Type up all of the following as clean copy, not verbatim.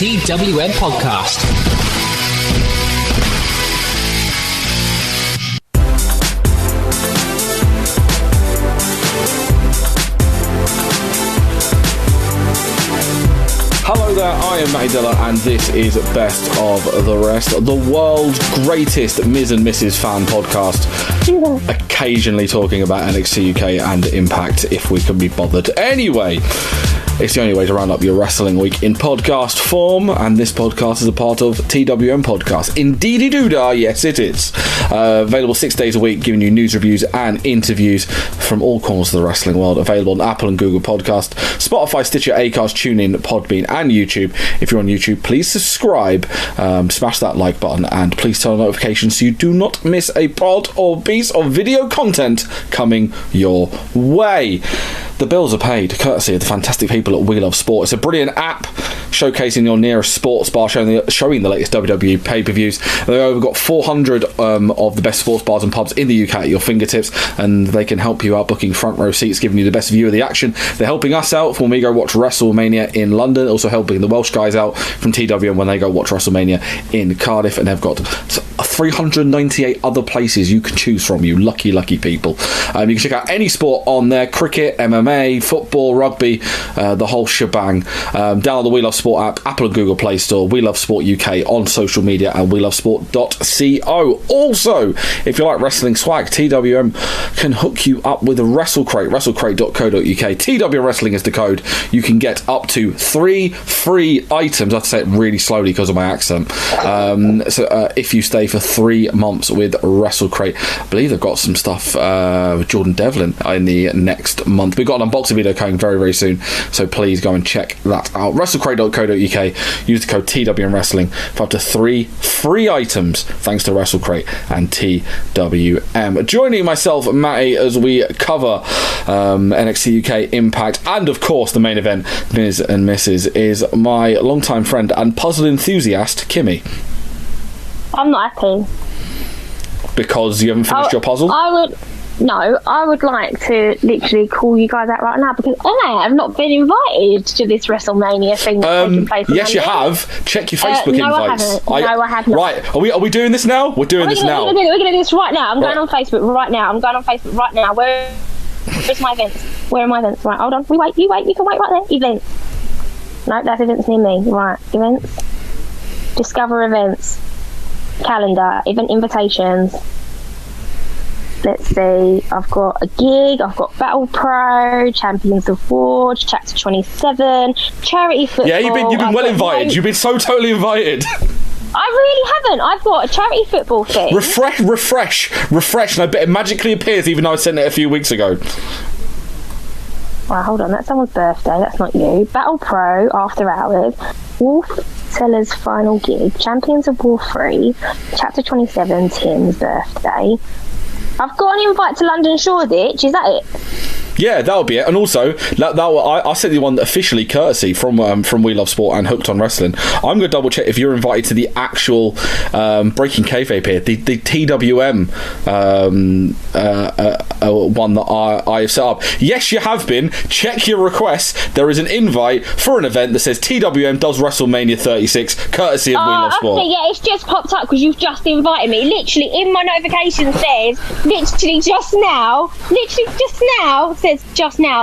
TWM podcast. Hello there, I am Matty Deller and this is Best of the Rest, the world's greatest Miz and Mrs fan podcast. Occasionally talking about NXT UK and Impact if we can be bothered. Anyway, it's the only way to round up your wrestling week in podcast form, and this podcast is a part of TWM Podcast. Indeedy-doo-dah, yes it is. Available 6 days a week, giving you news, reviews and interviews from all corners of the wrestling world. Available on Apple and Google Podcast, Spotify, Stitcher, Acast, TuneIn, Podbean and YouTube. If you're on YouTube, please subscribe, smash that like button and please turn on notifications so you do not miss a pod or piece of video content coming your way. The bills are paid courtesy of the fantastic people at We Love Sport. It's a brilliant app showcasing your nearest sports bar, showing the latest WWE pay-per-views. They've got 400 of the best sports bars and pubs in the UK at your fingertips, and they can help you out booking front row seats, giving you the best view of the action. They're helping us out when we go watch WrestleMania in London, also helping the Welsh guys out from TWM when they go watch WrestleMania in Cardiff, and they've got 398 other places you can choose from, you lucky people. You can check out any sport on there: cricket, MMA, football, rugby, the whole shebang. Download the We Love Sport app, Apple and Google Play Store, We Love Sport UK on social media and welovesport.co. Also, if you like wrestling swag, TWM can hook you up with a WrestleCrate, wrestlecrate.co.uk. TWM Wrestling is the code. You can get up to 3 free items. I have to say it really slowly because of my accent. If you stay for 3 months with WrestleCrate, I believe they've got some stuff with Jordan Devlin in the next month. We've got an unboxing video coming very, very soon, so please go and check that out. WrestleCrate.co.uk. Use the code TWM Wrestling for up to 3 free items thanks to WrestleCrate and TWM. Joining myself, Matty, as we cover NXT UK, Impact, and of course the main event, Miz and Mrs, is my longtime friend and puzzle enthusiast, Kymmie. I'm not happy. Because you haven't finished your puzzle? I would like to literally call you guys out right now because I have not been invited to this WrestleMania thing that's taking place in Yes, London. you have. Check your Facebook invites. I have not. Right, are we doing this now? We're doing this now. We're going to do this right now. I'm going on Facebook right now. Where's my events? Where are my events? Right, hold on. You wait. You can wait right there. Events. No, that's events near me. Right, events. Discover events. Calendar. Event invitations. Let's see, I've got a gig, I've got Battle Pro, Champions of War, Chapter 27, charity football. Yeah, you've been well invited. You've been so totally invited. I really haven't. I've got a charity football thing. Refresh, and I bet it magically appears even though I sent it a few weeks ago. Right, hold on, that's someone's birthday, that's not you. Battle Pro, After Hours, Wolf Teller's final gig, Champions of War 3, Chapter 27, Tim's birthday. I've got an invite to London Shoreditch, is that it? Yeah, that'll be it. And also, I sent you one officially courtesy from We Love Sport and Hooked on Wrestling. I'm going to double check if you're invited to the actual Breaking Kayfabe here, the TWM one that I have set up. Yes, you have been. Check your requests. There is an invite for an event that says TWM does WrestleMania 36, courtesy of We Love Sport. Okay, yeah, it's just popped up because you've just invited me. Literally, in my notification says, literally just now,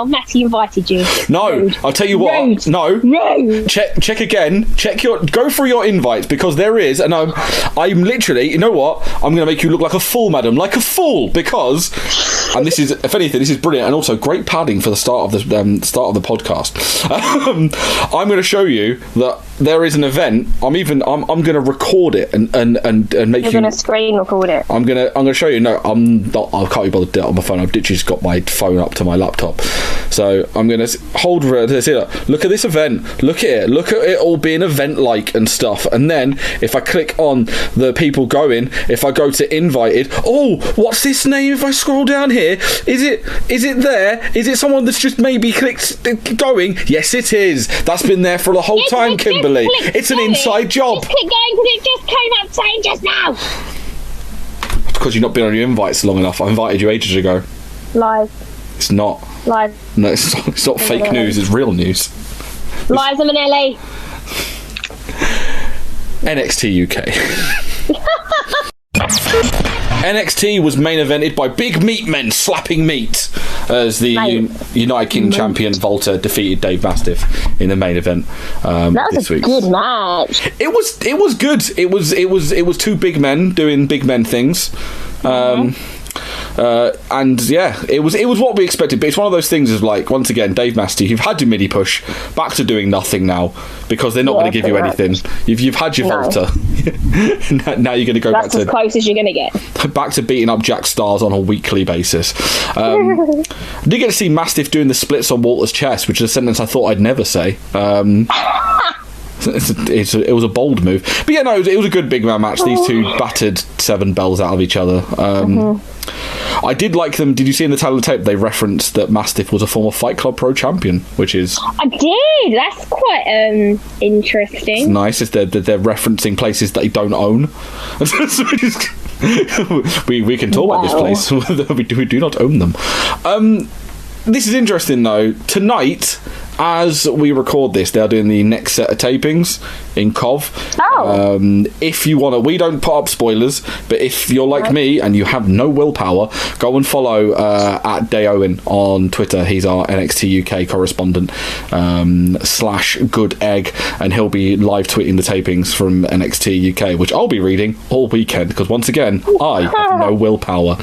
Matty invited you. No, Rude. I'll tell you what. Rude. No. Rude. Check again. Go through your invites because there is, and I'm literally. You know what? I'm going to make you look like a fool, madam, like a fool, because. And this is, if anything, this is brilliant, and also great padding for the start of the podcast. I'm going to show you that there is an event. I'm going to record it and make you. You're going to screen record it. I'm going to show you. No, I'm not. I can't be bothered to do it on my phone. I've literally just got my phone up to my laptop. So I'm going to hold this here. Look at this event. Look at it. Look at it all being event-like and stuff. And then if I click on the people going, if I go to invited, oh, what's this name? If I scroll down here, is it there? Is it someone that's just maybe clicked going? Yes, it is. That's been there for the whole time, Kimberly. It's an inside job. Just click going because it just came up saying just now. Because you've not been on your invites long enough. I invited you ages ago. Live. It's not. Live. No, it's not fake news. It's real news. Liza Minnelli. NXT UK. NXT was main evented by big meat men slapping meat as the United Kingdom champion Volta defeated Dave Mastiff in the main event. That was a good match. It was good. It was two big men doing big men things. And yeah, it was what we expected, but it's one of those things is like, once again, Dave Mastiff, you've had your midi push, back to doing nothing now, because they're not going to give you anything. You've had your Volta. Now you're going to go back to... That's as close as you're going to get. Back to beating up Jack Stars on a weekly basis. I did get to see Mastiff doing the splits on Walter's chest, which is a sentence I thought I'd never say. It was a bold move, but yeah, no, it was a good big man match. These two battered 7 bells out of each other. I did like them. Did you see in the title tape they referenced that Mastiff was a former Fight Club Pro champion, which is... I did. That's quite interesting. It's nice. They're referencing places that they don't own. we can talk about this place. we do not own them. This is interesting though. Tonight, as we record this, they're doing the next set of tapings in Cov. If you want to, we don't put up spoilers, but if you're like me and you have no willpower, go and follow at Day Owen on Twitter. He's our NXT UK correspondent / good egg, and he'll be live tweeting the tapings from NXT UK, which I'll be reading all weekend because once again I have no willpower.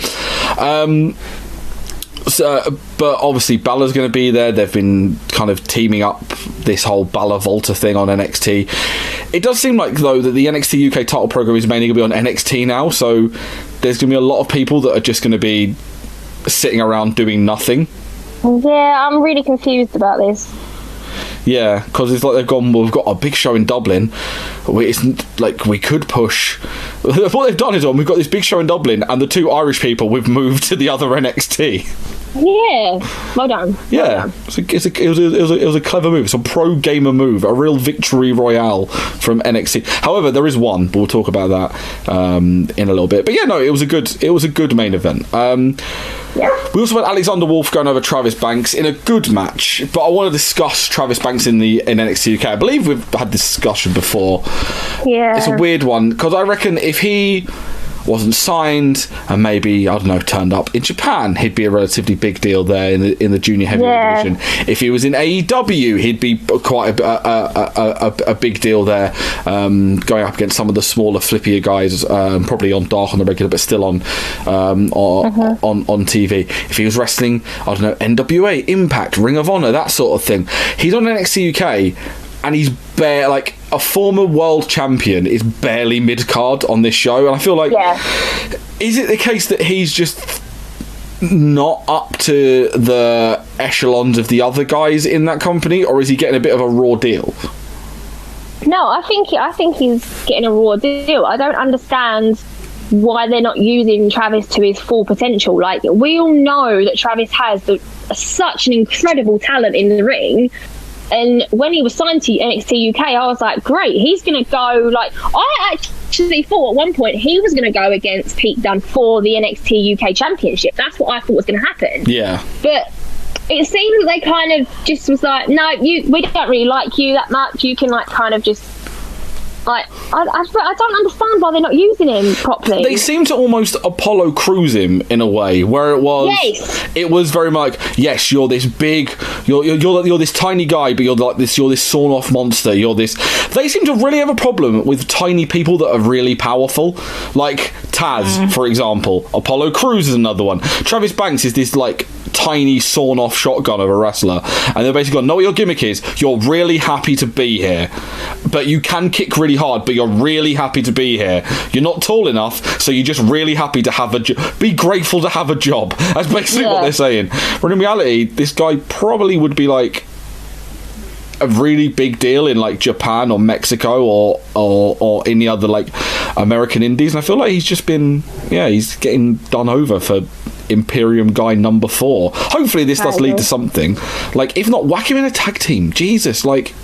But obviously Balor's going to be there. They've been kind of teaming up this whole Balor Volta thing on NXT. It does seem like, though, that the NXT UK title program is mainly going to be on NXT now, so there's going to be a lot of people that are just going to be sitting around doing nothing. Yeah, I'm really confused about this. Yeah, because it's like they've gone, well, we've got a big show in Dublin. It's like we could push. What they've done is, we've got this big show in Dublin, and the 2 Irish people we've moved to the other NXT. Yeah, well done. Yeah, it was a clever move. It's a pro gamer move, a real victory royale from NXT. However, there is one, but we'll talk about that in a little bit. But yeah, no, it was a good main event. We also had Alexander Wolf going over Travis Banks in a good match, but I want to discuss Travis Banks in NXT UK. I believe we've had this discussion before. Yeah, it's a weird one because I reckon if he wasn't signed and maybe, I don't know, turned up in Japan, he'd be a relatively big deal there in the junior heavyweight division. If he was in AEW, he'd be quite a big deal there, going up against some of the smaller, flippier guys, probably on Dark on the regular, but still on TV. If he was wrestling, I don't know, NWA, Impact, Ring of Honor, that sort of thing. He's on NXT UK, and he's like a former world champion is barely mid-card on this show, and I feel like, is it the case that he's just not up to the echelons of the other guys in that company, or is he getting a bit of a raw deal? No, I think he's getting a raw deal. I don't understand why they're not using Travis to his full potential. Like, we all know that Travis has such an incredible talent in the ring. And when he was signed to NXT UK, I was like, great, he's going to go, like, I actually thought at one point he was going to go against Pete Dunne for the NXT UK Championship. That's what I thought was going to happen. Yeah. But it seems like they kind of just was like, no, we don't really like you that much. You can, like, kind of just... Like, I don't understand why they're not using him properly. They seem to almost Apollo Crews him in a way, where it was very much, yes, you're this big, you're this tiny guy, but you're this sawn off monster. You're this. They seem to really have a problem with tiny people that are really powerful, like Taz, for example. Apollo Crews is another one. Travis Banks is this like tiny sawn off shotgun of a wrestler, and they're basically going, know what your gimmick is? You're really happy to be here, but you can kick really hard, but you're really happy to be here. You're not tall enough, so you're just really happy to have a job. Be grateful to have a job. That's basically what they're saying. But in reality, this guy probably would be like a really big deal in like Japan or Mexico or any other like American indies, and I feel like he's just been he's getting done over for Imperium guy number 4. Hopefully this does lead to something. Like, if not, whack him in a tag team. Jesus, like,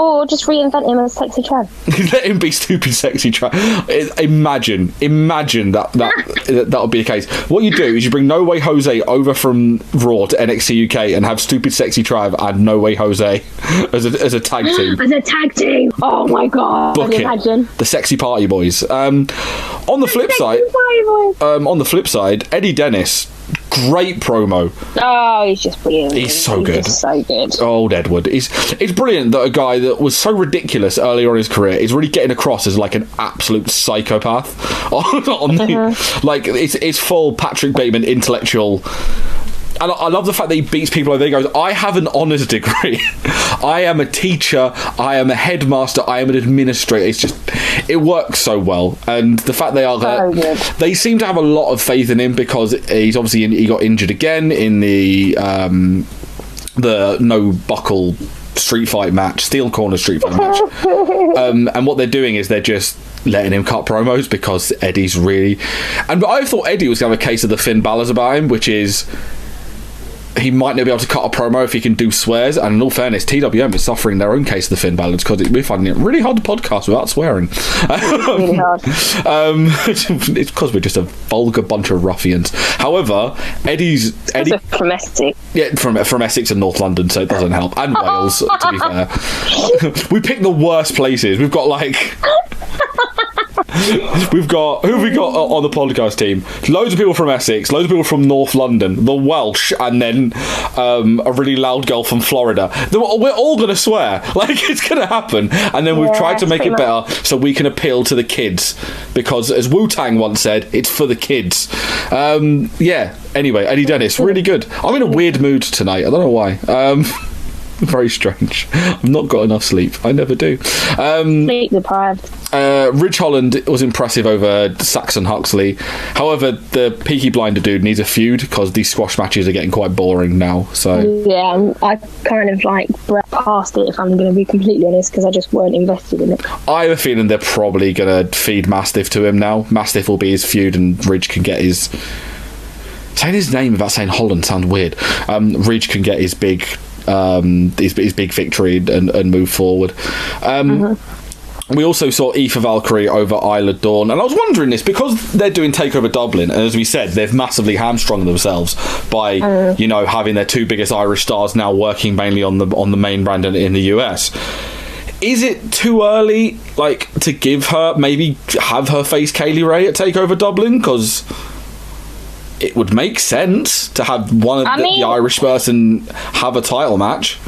Or just reinvent him as Sexy Trav. Let him be stupid Sexy Trav. Imagine that would be the case. What you do is you bring No Way Jose over from Raw to NXT UK and have stupid Sexy Trav and No Way Jose as a tag team. As a tag team. Oh my god. Book it. Imagine. The Sexy Party Boys. On the flip side, Eddie Dennis. Great promo. Oh, he's just brilliant. He's so good. Just so good. Old Edward. It's brilliant that a guy that was so ridiculous earlier on in his career is really getting across as like an absolute psychopath. Like it's full Patrick Bateman intellectual. And I love the fact that he beats people over. He goes, I have an honours degree. I am a teacher. I am a headmaster. I am an administrator. It works so well. And the fact they seem to have a lot of faith in him because he's obviously he got injured again in the no buckle street fight match, steel corner street fight match. And what they're doing is they're just letting him cut promos because Eddie's really... And I thought Eddie was going to have a case of the Finn Balor's about him, which is... he might not be able to cut a promo if he can do swears, and in all fairness, TWM is suffering their own case of the Finn Balor's because we're finding it really hard to podcast without swearing. Really hard. It's because we're just a vulgar bunch of ruffians. However, Eddie from Essex. Yeah, from Essex and North London, so it doesn't help. And Wales, to be fair. We picked the worst places. We've got who have we got on the podcast team? Loads of people from Essex, loads of people from North London, the Welsh, and then a really loud girl from Florida. We're all going to swear. Like, it's going to happen. And then we've tried to make it better so we can appeal to the kids. Because, as Wu-Tang once said, it's for the kids. Anyway, Eddie Dennis, really good. I'm in a weird mood tonight. I don't know why. Very strange. I've not got enough sleep. I never do. Sleep deprived. Ridge Holland was impressive over Saxon Huxley. However, the Peaky Blinder dude needs a feud because these squash matches are getting quite boring now. So yeah, I kind of past it, if I'm going to be completely honest, because I just weren't invested in it. I have a feeling they're probably going to feed Mastiff to him now. Mastiff will be his feud, and Ridge can get his... Saying his name without saying Holland sounds weird. Ridge can get his big victory and move forward. We also saw Aoife Valkyrie over Isla Dawn, and I was wondering this because they're doing Takeover Dublin, and as we said, they've massively hamstrung themselves by having their two biggest Irish stars now working mainly on the main brand in the US. Is it too early, to give her, maybe have her face Kaylee Ray at Takeover Dublin? Because it would make sense to have the Irish person have a title match.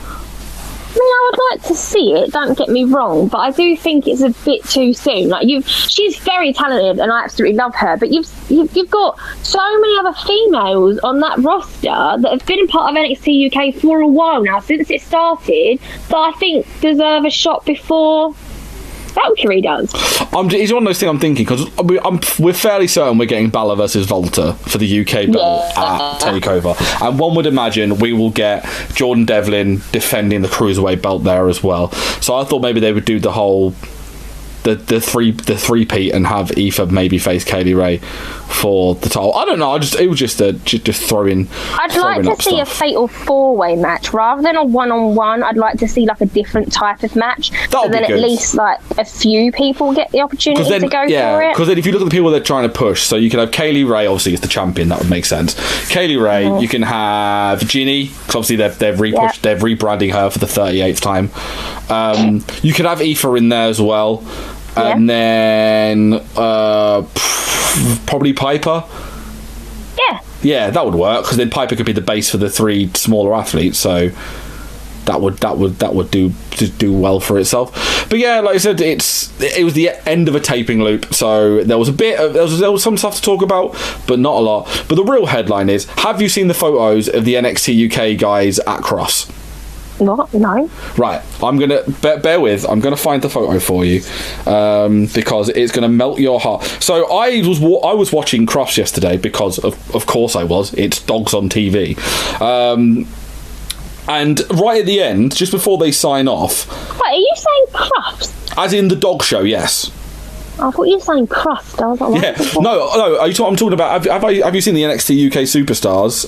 I mean, I would like to see it, don't get me wrong, but I do think it's a bit too soon. She's very talented and I absolutely love her, but you've got so many other females on that roster that have been part of NXT UK for a while now, since it started, that I think deserve a shot before Valkyrie does. It's one of those things I'm thinking, because we're fairly certain we're getting Balor versus Volta for the UK belt at TakeOver, and one would imagine we will get Jordan Devlin defending the Cruiserweight belt there as well. So I thought maybe they would do the whole the three-peat and have Aoife maybe face Kaylee Ray for the title. I don't know. It was just throw in. I'd like to see a fatal four-way match rather than a one-on-one. I'd like to see a different type of match, so then at least a few people get the opportunity to go for it. Because then if you look at the people they're trying to push, so you can have Kaylee Ray, obviously as the champion, that would make sense. Kaylee Ray, you can have Ginny, because obviously they've repushed, they're rebranding her for the 38th time. You could have Aoife in there as well. And then probably Piper. Yeah, that would work, because then Piper could be the base for the three smaller athletes. So that would do well for itself. But yeah, like I said, it was the end of a taping loop, so there was there was some stuff to talk about, but not a lot. But the real headline is: have you seen the photos of the NXT UK guys at Cross? What? No. Right, I'm gonna bear with. I'm gonna find the photo for you because it's gonna melt your heart. So I was watching Crofts yesterday because of course I was. It's dogs on TV, and right at the end, just before they sign off. Wait, are you saying Crofts? As in the dog show, yes. I thought you were saying crust. I was like, yeah, no. I'm talking about. Have you seen the NXT UK superstars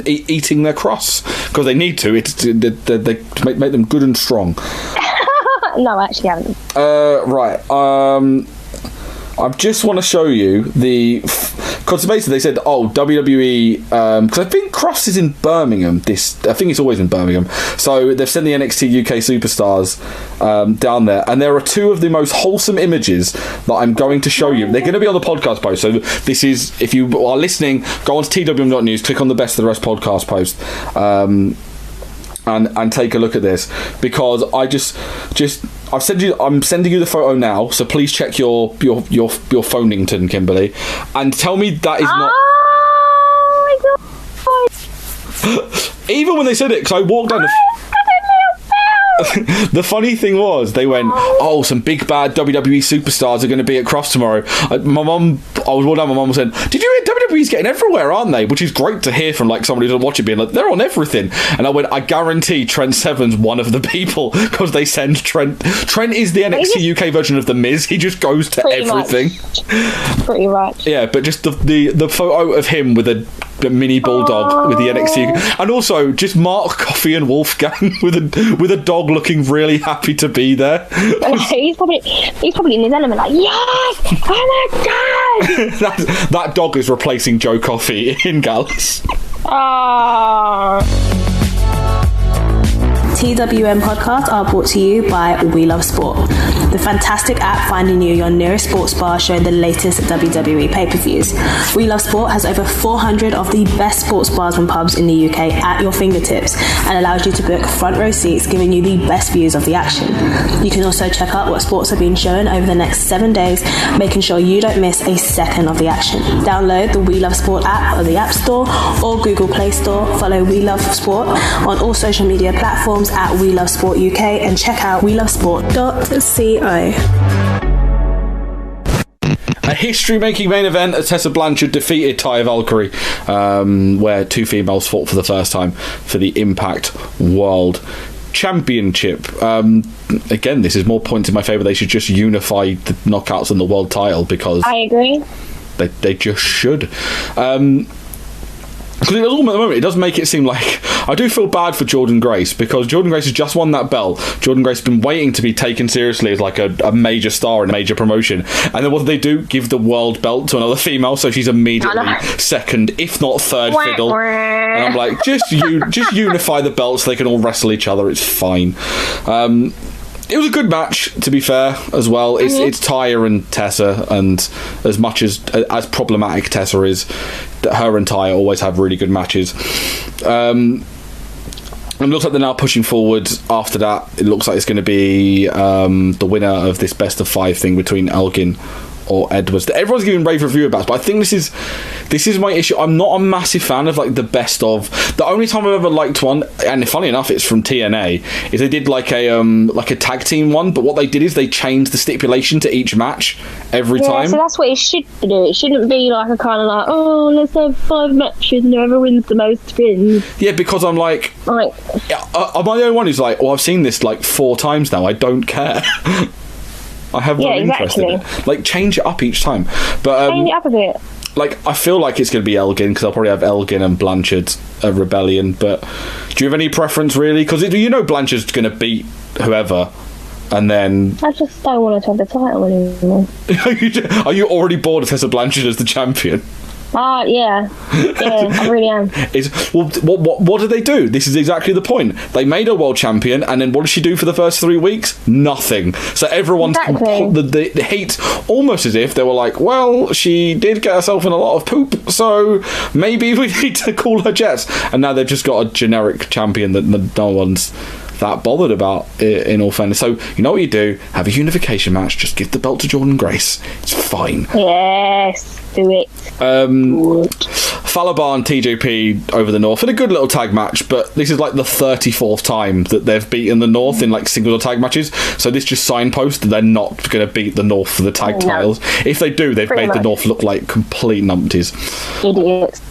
eating their crusts because they need to? They make them good and strong. No, I actually haven't. Right. I just want to show you because basically they said, WWE, because I think Crufts is in Birmingham. I think it's always in Birmingham. So they've sent the NXT UK superstars down there, and there are two of the most wholesome images that I'm going to show you. They're going to be on the podcast post. So this is, if you are listening, go on to twm.news, click on the Best of the Rest podcast post. And take a look at this, because I'm sending you the photo now, so please check your Phonington, Kimberly, and tell me that is not. Oh my God. Even when they said it, because I walked down the funny thing was, they went, some big bad WWE superstars are going to be at Crofts tomorrow. I was walking down, my mum was saying, did you hear WWE's getting everywhere, aren't they? Which is great to hear from like somebody who doesn't watch it, being like, they're on everything. And I went, I guarantee Trent Seven's one of the people, because they send Trent is the NXT UK version of the Miz. He just goes to everything. Pretty much. Yeah, but just the photo of him with a mini bulldog with the NXT, and also just Mark Coffey and Wolfgang with a dog looking really happy to be there. He's probably in his element, like, yes, oh my God. that dog is replacing Joe Coffey in Gallus. TWM podcasts are brought to you by We Love Sport, the fantastic app finding you your nearest sports bar showing the latest WWE pay-per-views. We Love Sport has over 400 of the best sports bars and pubs in the UK at your fingertips, and allows you to book front row seats, giving you the best views of the action. You can also check out what sports are being shown over the next 7 days, making sure you don't miss a second of the action. Download the We Love Sport app on the App Store or Google Play Store. Follow We Love Sport on all social media platforms at We Love Sport UK, and check out welovesport.co. A history-making main event as Tessa Blanchard defeated Taya Valkyrie, where two females fought for the first time for the Impact World Championship. Again, this is more points in my favour. They should just unify the knockouts and the world title, because I agree. They just should. Because at the moment, it does make it seem like I do feel bad for Jordynne Grace, because Jordynne Grace has just won that belt. Jordynne Grace has been waiting to be taken seriously as like a major star in a major promotion, and then what do they do? Give the world belt to another female, so she's immediately second, if not third fiddle. And I'm like, just unify the belts so they can all wrestle each other. It's fine. It was a good match, to be fair, as well. It's Taya and Tessa, and as much as problematic Tessa is, her and Taya always have really good matches. It looks like they're now pushing forward after that. It looks like it's going to be the winner of this best of 5 thing between Elgin or Edwards. Everyone's giving rave review about it, but I think this is my issue. I'm not a massive fan of like the best of. The only time I've ever liked one, and funny enough it's from TNA, is they did like a tag team one, but what they did is they changed the stipulation to each match every time. So that's what it should do. It shouldn't be like a kind of like, let's have 5 matches and whoever wins the most wins. Yeah, because I'm like am I the only one who's like, I've seen this like 4 times now, I don't care. I have no interest in it. Like, change it up each time. But change it up a bit. Like, I feel like it's going to be Elgin, because I'll probably have Elgin and Blanchard a Rebellion. But do you have any preference, really? Because Blanchard's going to beat whoever, and then I just don't want to have the title anymore. Are you already bored of Tessa Blanchard as the champion? Yeah, I really am. What did they do? This is exactly the point. They made her world champion, and then what did she do for the first 3 weeks? Nothing. So everyone's the hate, almost as if they were like, well, she did get herself in a lot of poop, so maybe we need to call her Jets. And now they've just got a generic champion that no one's that bothered about, in all fairness. So you know what you do? Have a unification match. Just give the belt to Jordynne Grace. It's fine. Yes, do it. Falabar and TJP over the North in a good little tag match, but this is like the 34th time that they've beaten the North in like single tag matches. So this just signposts that they're not going to beat the North for the tag titles. If they do, they've made the North look like complete numpties. Idiots.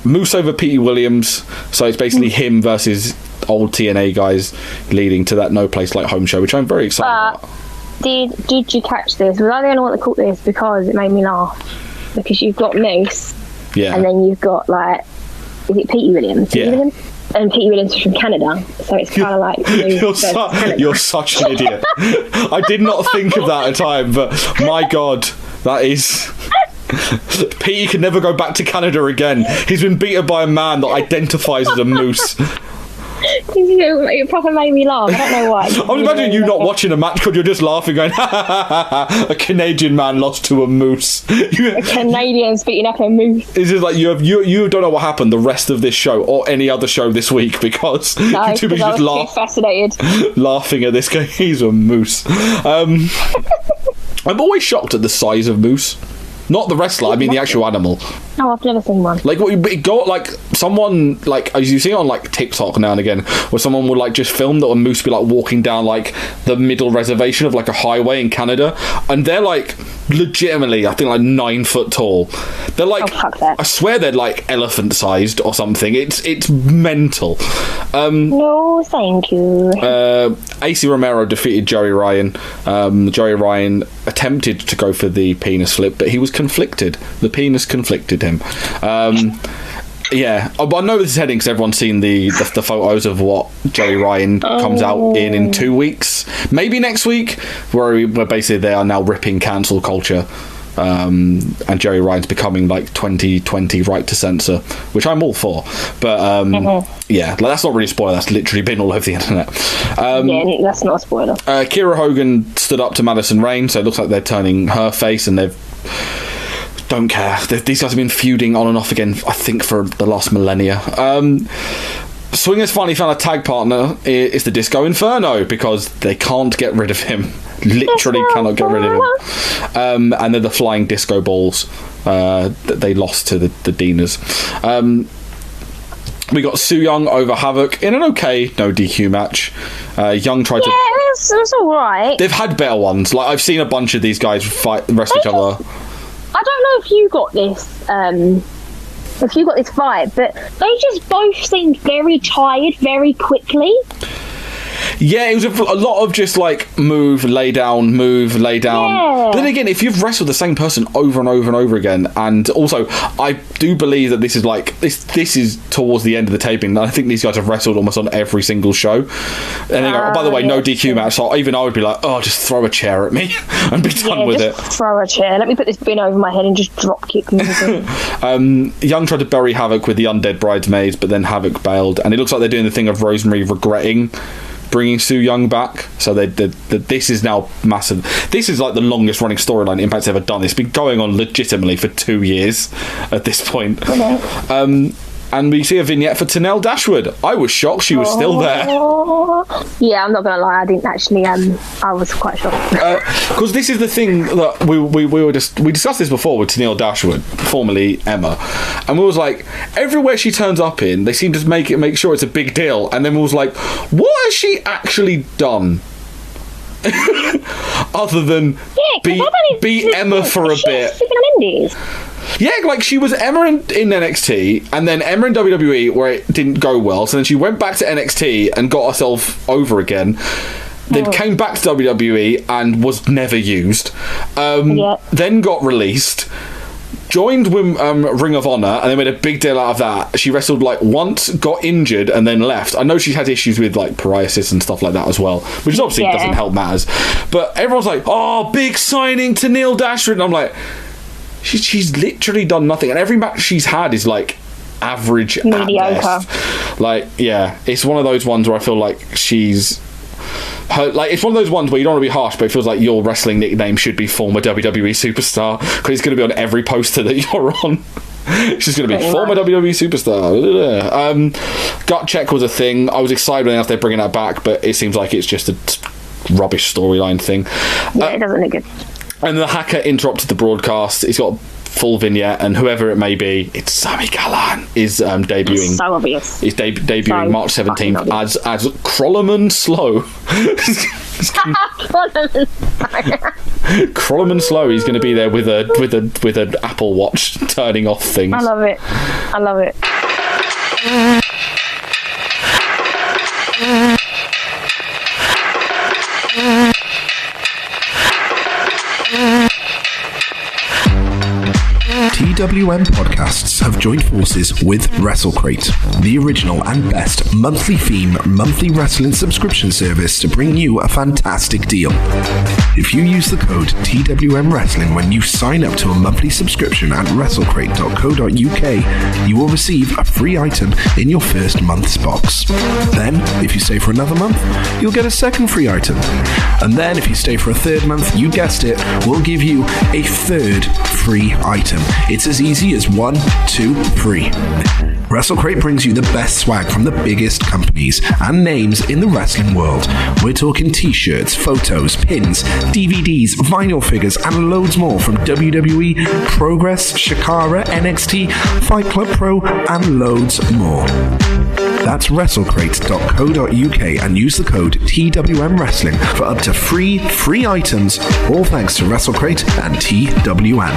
Moose over Petey Williams. So it's basically him versus old TNA guys, leading to that No Place Like Home show, which I'm very excited about. Did you catch this? Was I the only one that caught this? Because it made me laugh. Because you've got Moose, and then you've got, like, is it Petey Williams? and Pete Williams is from Canada, so it's kind of like you're such an idiot. I did not think of that at the time, but my God, that is. Pete can never go back to Canada again. He's been beaten by a man that identifies as a moose. It proper made me laugh. I don't know why. I was imagining you not watching a match because you're just laughing, going, ha ha ha ha. A Canadian man lost to a moose. A Canadian's beating up a moose. It's just like you don't know what happened the rest of this show or any other show this week because you're too busy just fascinated laughing at this guy. He's a moose. I'm always shocked at the size of moose. Not the wrestler, I mean the actual animal. Oh, I've never seen one. Like, it got, like, someone, like, as you see on, like, TikTok now and again, where someone would, like, just film that a moose be, like, walking down, like, the middle reservation of, like, a highway in Canada, and they're, like, legitimately, I think, like, 9 foot tall. They're, like, I swear they're, like, elephant-sized or something. It's mental. No, thank you. AC Romero defeated Joey Ryan. Joey Ryan attempted to go for the penis flip, but he was conflicted. The penis conflicted him. Yeah, I know this is heading because everyone's seen the photos of what Joey Ryan comes out in 2 weeks, maybe next week, where basically they are now ripping cancel culture. And Joey Ryan's becoming like 2020 right to censor, which I'm all for, but yeah, like, that's not really a spoiler, that's literally been all over the internet. Yeah, that's not a spoiler. Kira Hogan stood up to Madison Rayne, so it looks like they're turning her face, and they've don't care. These guys have been feuding on and off again, I think, for the last millennia. Swingers finally found a tag partner. It's the Disco Inferno, because they can't get rid of him. Literally cannot get rid of him. And they're the Flying Disco Balls that they lost to the Dinas. We got Su Yung over Havoc in an okay no DQ match. Young tried to... Yeah, it was alright. They've had better ones. Like, I've seen a bunch of these guys wrestle each other. I don't know if you got this... if you got this vibe, but they just both seemed very tired very quickly. Yeah, it was a lot of just like move, lay down. Yeah. But then again, if you've wrestled the same person over and over and over again, and also I do believe that this is like this is towards the end of the taping. I think these guys have wrestled almost on every single show. And they go, by the way, no DQ match. So even I would be like, oh, just throw a chair at me and be done with it. Throw a chair. Let me put this bin over my head and just drop kick me. Young tried to bury Havoc with the undead bridesmaids, but then Havoc bailed, and it looks like they're doing the thing of Rosemary regretting bringing Su Yung back, so this is now massive. This is like the longest running storyline Impact's ever done. It's been going on legitimately for 2 years at this point. Okay. And we see a vignette for Tenelle Dashwood. I was shocked she was still there. Yeah, I'm not gonna lie, I didn't actually. I was quite shocked because this is the thing that we discussed this before with Tenelle Dashwood, formerly Emma, and we was like, everywhere she turns up in, they seem to make sure it's a big deal, and then we was like, what has she actually done? Other than be Emma for a bit. Yeah, like she was Emma in NXT, and then Emma in WWE, where it didn't go well, so then she went back to NXT and got herself over again, then came back to WWE and was never used, then got released, joined Ring of Honor, and they made a big deal out of that. She wrestled like once, got injured, and then left. I know she's had issues with like psoriasis and stuff like that as well, which obviously doesn't help matters, but everyone's like, oh, big signing to Tenelle Dashwood, and I'm like, she's literally done nothing, and every match she's had is like average, mediocre. At best. Like, yeah, it's one of those ones where I feel like she's like, it's one of those ones where you don't want to be harsh, but it feels like your wrestling nickname should be former WWE superstar, because it's going to be on every poster that you're on. She's going to be former WWE superstar. Gut check was a thing. I was excited when they're bringing that back, but it seems like it's just a rubbish storyline thing. Yeah, it doesn't look good. And the hacker interrupted the broadcast. He's got a full vignette, and whoever it may be, it's Sami Callihan, is debuting. It's so obvious. He's debuting March 17th as Krollerman Slow. Krollerman Slow. He's going to be there with an Apple Watch turning off things. I love it. TWM Podcasts have joined forces with WrestleCrate, the original and best monthly theme, monthly wrestling subscription service to bring you a fantastic deal. If you use the code TWM Wrestling when you sign up to a monthly subscription at WrestleCrate.co.uk, you will receive a free item in your first month's box. Then, if you stay for another month, you'll get a second free item. And then, if you stay for a third month, you guessed it, we'll give you a third free item. It's as easy as 1, 2, 3. WrestleCrate brings you the best swag from the biggest companies and names in the wrestling world. We're talking t-shirts, photos, pins, DVDs, vinyl figures, and loads more from WWE, Progress, Shakara, NXT, Fight Club Pro, and loads more. That's WrestleCrate.co.uk and use the code TWM Wrestling for up to free items, all thanks to WrestleCrate and TWM.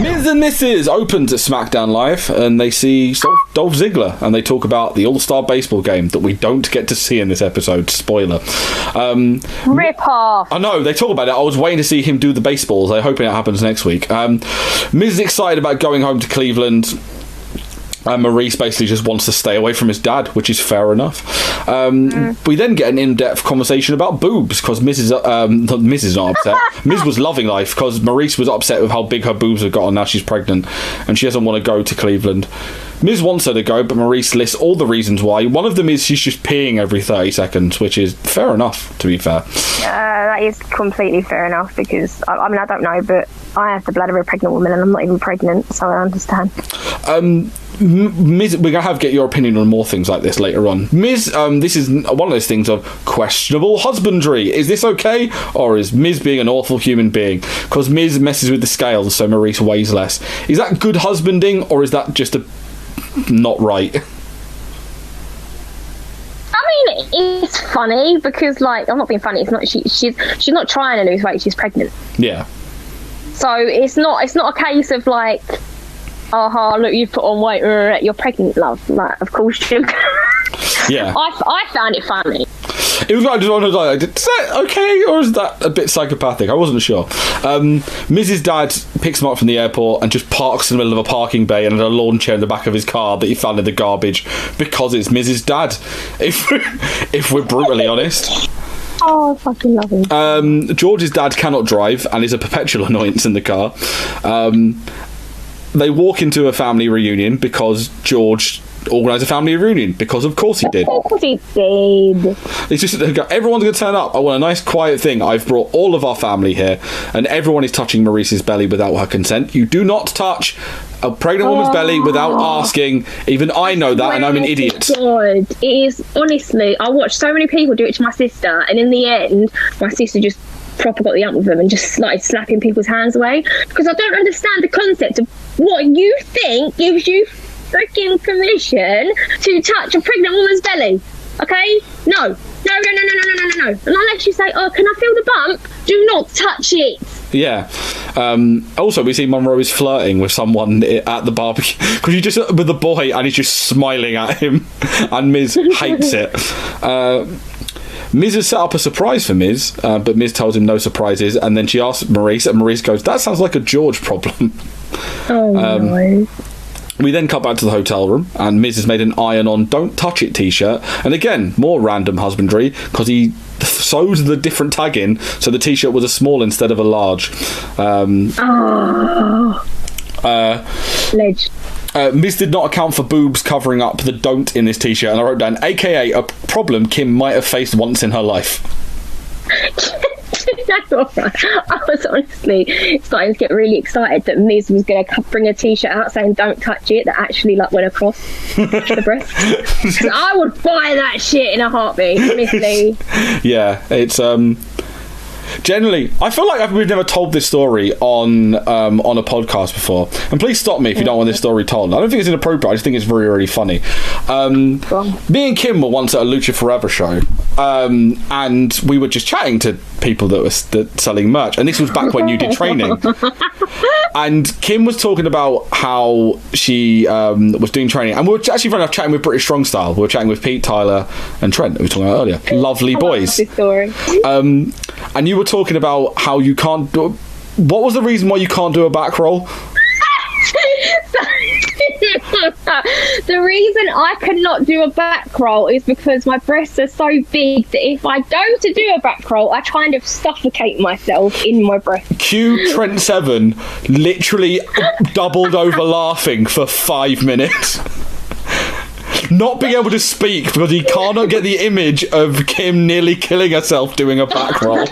Miz and Mrs. open to SmackDown Live, and they see Dolph Ziggler, and they talk about the All-Star Baseball game that we don't get to see in this episode. Spoiler. Rip off. I know, they talk about it. I was waiting to see him do the baseballs. I'm hoping it happens next week. Miz is excited about going home to Cleveland. Maurice basically just wants to stay away from his dad, which is fair enough. We then get an in-depth conversation about boobs, because Miz is not upset. Miz was loving life, because Maurice was upset with how big her boobs have got, and now she's pregnant, and she doesn't want to go to Cleveland. Miz wants her to go, but Maurice lists all the reasons why. One of them is she's just peeing every 30 seconds, which is fair enough, to be fair. That is completely fair enough, because, I mean, I don't know, but I have the bladder of a pregnant woman, and I'm not even pregnant, so I understand. Miz, we're going to get your opinion on more things like this later on. Miz, this is one of those things of questionable husbandry. Is this okay? Or is Miz being an awful human being? Because Miz messes with the scales, so Maurice weighs less. Is that good husbanding, or is that just not right? I mean, it's funny, because, like, I'm not being funny. It's not. She's not trying to lose weight. She's pregnant. Yeah. So it's not a case of like, look, you've put on weight, you're pregnant, love. Like, of course you. Yeah. I found it funny. It was like, is that okay, or is that a bit psychopathic? I wasn't sure. Mrs. Dad picks him up from the airport and just parks in the middle of a parking bay and had a lawn chair in the back of his car that he found in the garbage, because it's Mrs. Dad, if we're brutally honest. Oh, I fucking love him. George's dad cannot drive and is a perpetual annoyance in the car. They walk into a family reunion because George organised a family reunion, because of course he did. Of course he did. It's just, everyone's going to turn up. I want a nice quiet thing. I've brought all of our family here, and everyone is touching Maurice's belly without her consent. You do not touch a pregnant woman's belly without asking. Even I know that, and I'm an idiot. God, it is, honestly, I watched so many people do it to my sister, and in the end, my sister just proper got the ump with them and just started slapping people's hands away, because I don't understand the concept of what you think gives you freaking permission to touch a pregnant woman's belly. Okay? No. And unless you say, can I feel the bump? Do not touch it. Yeah. Also, we see Monroe is flirting with someone at the barbecue, because he's just with the boy and he's just smiling at him, and Miz hates it. Miz has set up a surprise for Miz, but Miz tells him no surprises, and then she asks Maurice, and Maurice goes, that sounds like a George problem. No. We then cut back to the hotel room, and Miz has made an iron-on "Don't Touch It" t-shirt, and again, more random husbandry, because he sewed the different tag in, so the t-shirt was a small instead of a large. Ledge. Miz did not account for boobs covering up the "don't" in this t-shirt, and I wrote down, AKA a problem Kim might have faced once in her life. I was honestly starting to get really excited that Miz was going to bring a t-shirt out saying "Don't touch it," that actually like went across the breast. I would buy that shit in a heartbeat, honestly. Yeah, it's generally, I feel like we've never told this story on a podcast before. And please stop me if you don't want this story told. I don't think it's inappropriate. I just think it's really, really funny. Me and Kim were once at a Lucha Forever show, and we were just chatting to people that were selling merch. And this was back when you did training. And Kim was talking about how she was doing training. And we were actually running off chatting with British Strong Style. We were chatting with Pete, Tyler, and Trent, that we were talking about earlier. Lovely boys. This story. And you were talking about how you can't do... What was the reason why you can't do a back roll? The reason I cannot do a back roll is because my breasts are so big that if I go to do a back roll, I kind of suffocate myself in my breasts. Cue Trent Seven literally doubled over laughing for 5 minutes. Not being able to speak because he cannot get the image of Kim nearly killing herself doing a back roll.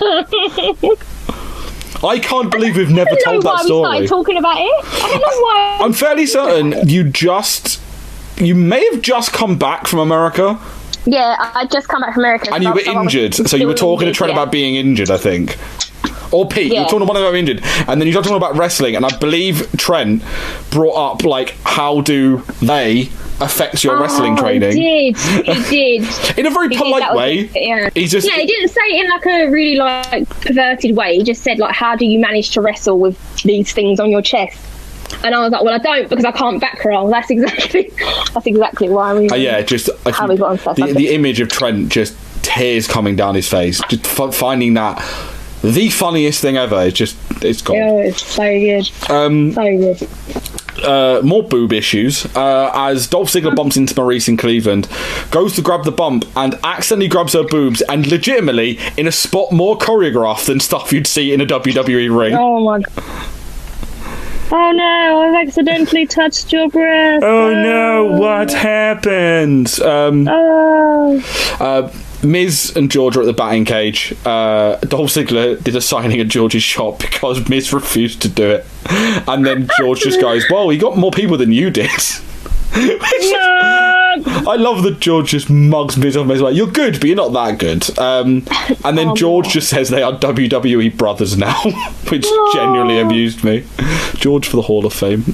I can't believe we've never told that story. I don't know why we started talking about it. I don't know why. I'm fairly certain you may have just come back from America. Yeah, I just come back from America. And you were injured, so you were talking to Trent about being injured, I think. Or Pete, you were talking to one of them injured, and then you started talking about wrestling, and I believe Trent brought up, like, how do they affect your wrestling training? He did. In a very polite way. He didn't say it in, like, a really, like, perverted way. He just said, like, how do you manage to wrestle with these things on your chest? And I was like, well, I don't, because I can't back roll. That's exactly why we... how we got on stuff. The image of Trent, just tears coming down his face, just finding that the funniest thing ever. It's gone. Oh, it's so good. So good. More boob issues, as Dolph Ziggler bumps into Maryse in Cleveland, goes to grab the bump and accidentally grabs her boobs, and legitimately in a spot more choreographed than stuff you'd see in a WWE ring. Oh my god. Oh no, I've accidentally touched your breast. Oh no, what happened? Miz and George are at the batting cage. Dolph Ziggler did a signing at George's shop because Miz refused to do it. And then George just goes, well, he got more people than you did. I love that George just mugs Miz off. Miz like, you're good, but you're not that good. And then George just says they are WWE brothers now, which genuinely amused me. George for the Hall of Fame.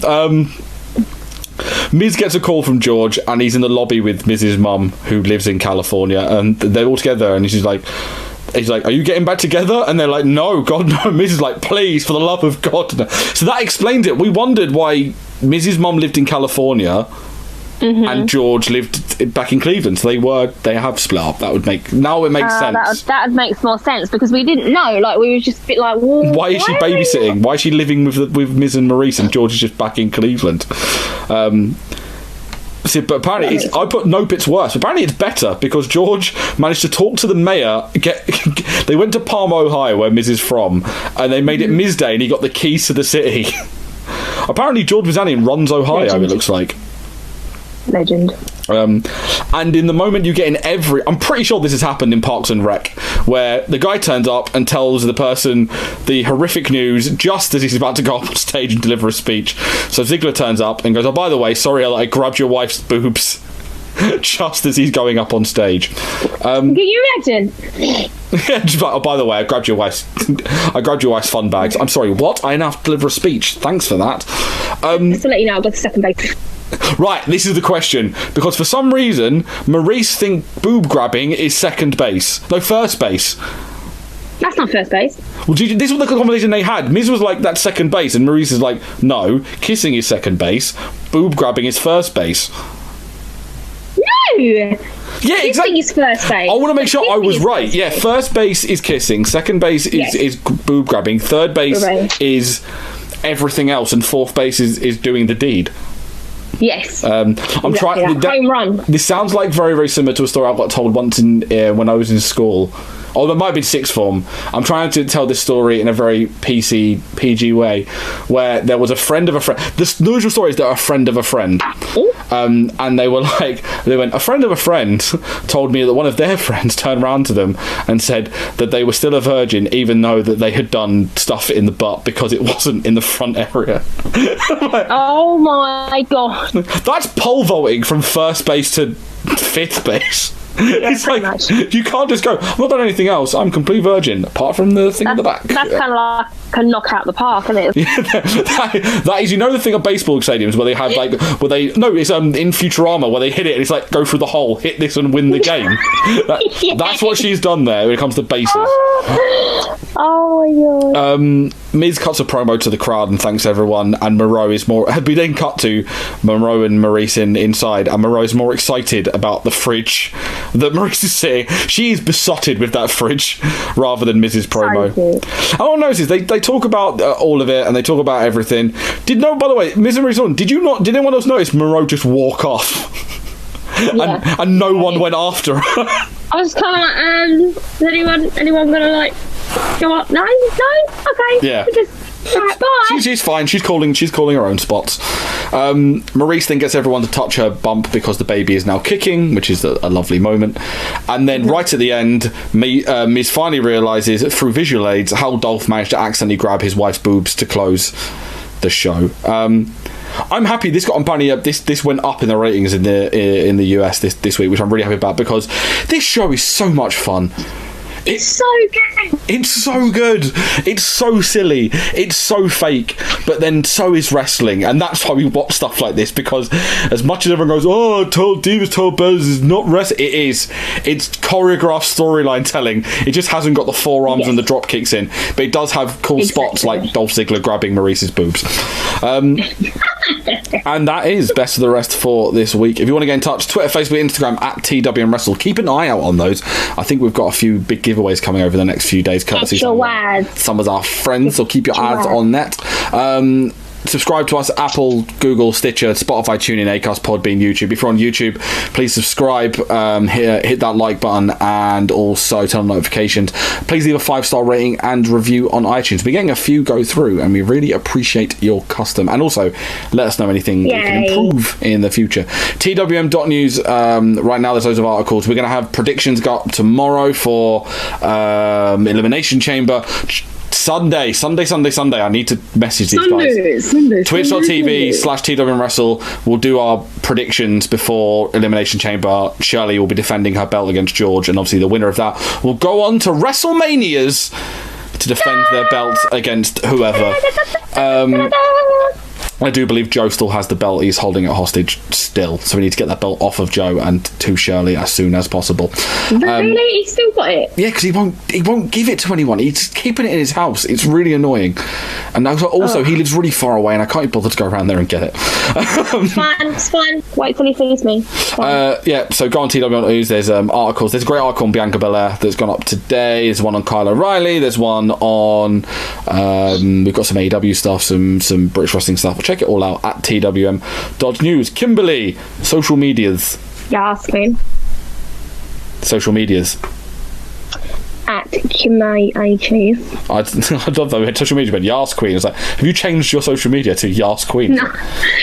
Miz gets a call from George, and he's in the lobby with Miz's mum, who lives in California, and they're all together, and he's like, are you getting back together? And they're like, no, God, no. Miz is like, please, for the love of God. So that explained it. We wondered why Miz's mum lived in California, and George lived back in Cleveland. So they have split up. It makes sense. That makes more sense, because we didn't know. Like, we were just a bit like, well, why is she babysitting? Why is she living with Miz and Maryse, and George is just back in Cleveland? But apparently, I put no bits worse. Apparently, it's better because George managed to talk to the mayor. They went to Palm, Ohio, where Miz is from, and they made it Miz Day, and he got the keys to the city. Apparently, George was in Ron's, Ohio. Legend. It looks like. Legend. And in the moment you get I'm pretty sure this has happened in Parks and Rec, where the guy turns up and tells the person the horrific news just as he's about to go up on stage and deliver a speech. So Ziggler turns up and goes, oh, by the way, sorry I grabbed your wife's boobs, just as he's going up on stage. Can you imagine? Yeah, just like, oh, by the way, I grabbed your wife's fun bags. I'm sorry, what? I now have to deliver a speech. Thanks for that. Just to let you know, I've got the second base. Right, this is the question, because for some reason Maryse think boob grabbing is second base. No, first base. That's not first base. Well, this was the conversation they had. Miz was like, that's second base, and Maryse is like, no, kissing is second base, boob grabbing is first base. No! Yeah, exactly. Is first base. I want to make sure I was right. Yeah, first base is kissing, second base is boob grabbing, third base is everything else, and fourth base is doing the deed. Yes. I'm trying. Home run. This sounds like very, very similar to a story I got told once when I was in school. Or it might have been sixth form. I'm trying to tell this story in a very PG way, where there was a friend of a friend. The usual story is that a friend of a friend. And they went, a friend of a friend told me that one of their friends turned around to them and said that they were still a virgin, even though that they had done stuff in the butt because it wasn't in the front area. Oh my God. That's pole vaulting from first base to fifth base. Yeah, it's like you can't just go, I've not done anything else, I'm complete virgin apart from the thing at the back. That's kind a knockout the park, isn't it? that is, you know, the thing at baseball stadiums where they have it's in Futurama where they hit it and it's like, go through the hole, hit this and win the game. That's what she's done there when it comes to bases. Oh my god. Miz cuts a promo to the crowd and thanks everyone, and Moreau is more. We then cut to Moreau and Maurice inside, and Moreau is more excited about the fridge that Maurice is saying. She is besotted with that fridge rather than Miz's promo. And all I notice is they talk about all of it and they talk about everything. By the way, Miz and Maurice on, did anyone else notice Moreau just walk off? Yeah. and no one went after her. I was kind of like, is anyone gonna like go up? No, okay. Yeah. Right, bye. She's fine. She's calling her own spots. Maurice then gets everyone to touch her bump because the baby is now kicking, which is a lovely moment. And then right at the end, Miz finally realises through visual aids how Dolph managed to accidentally grab his wife's boobs to close the show. I'm happy this got apparently this went up in the ratings in the US this week, which I'm really happy about because this show is so much fun. It's so good. It's so good. It's so silly. It's so fake. But then so is wrestling. And that's why we watch stuff like this, because as much as everyone goes, Divas Told Bears is not wrestling, it is. It's choreographed storyline telling. It just hasn't got the forearms and the drop kicks in. But it does have cool spots like Dolph Ziggler grabbing Maurice's boobs. And that is Best of the Rest for this week. If you want to get in touch, Twitter, Facebook, Instagram at TWM Wrestle. Keep an eye out on those. I think we've got a few big giveaways coming over the next few days, courtesy some of our friends, so keep your eyes on that. Subscribe to us at Apple, Google, Stitcher, Spotify, TuneIn, Acast, Podbean, YouTube. If you're on YouTube, please subscribe, hit that like button, and also turn on notifications. Please leave a 5-star rating and review on iTunes. We're getting a few go through, and we really appreciate your custom. And also, let us know anything we can improve in the future. TWM.news, right now there's loads of articles. We're going to have predictions go up tomorrow for Elimination Chamber. Sunday. I need to message these guys. Twitch.tv/TWM Wrestle. We'll do our predictions before Elimination Chamber. Shirley will be defending her belt against George, and obviously the winner of that will go on to WrestleManias to defend their belts against whoever. I do believe Joe still has the belt. He's holding it hostage still, so we need to get that belt off of Joe and to Shirley as soon as possible. Really? He's still got it? Yeah, because he won't give it to anyone. He's keeping it in his house. It's really annoying. And also, he lives really far away, and I can't bother to go around there and get it. It's fine. Wait till he sees me. So go on TWM News. There's articles. There's a great article on Bianca Belair that's gone up today. There's one on Kyle O'Reilly. There's one on we've got some AEW stuff, some British wrestling stuff. Check it all out at twm.news. Kimberly, social medias. Yes, Queen. Social medias. At Kymmie A. I'd love that. We had social media, but Yas Queen. It's like, have you changed your social media to Yas Queen? No.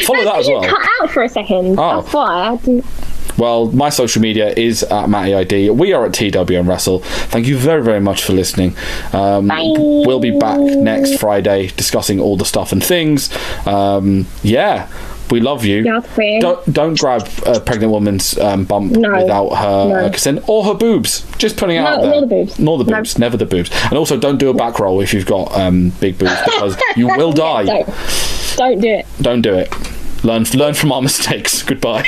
Follow that as well. Cut out for a second. Oh. That's why I didn't. Well, my social media is at Matty ID. We are at TWM Wrestle. Thank you very, very much for listening. We'll be back next Friday discussing all the stuff and things. We love you. Don't grab a pregnant woman's bump without her consent, or her boobs. Just putting it out there. Nor the boobs. Never the boobs. And also, don't do a back roll if you've got big boobs, because you will die. Don't do it. Don't do it. Learn from our mistakes. Goodbye.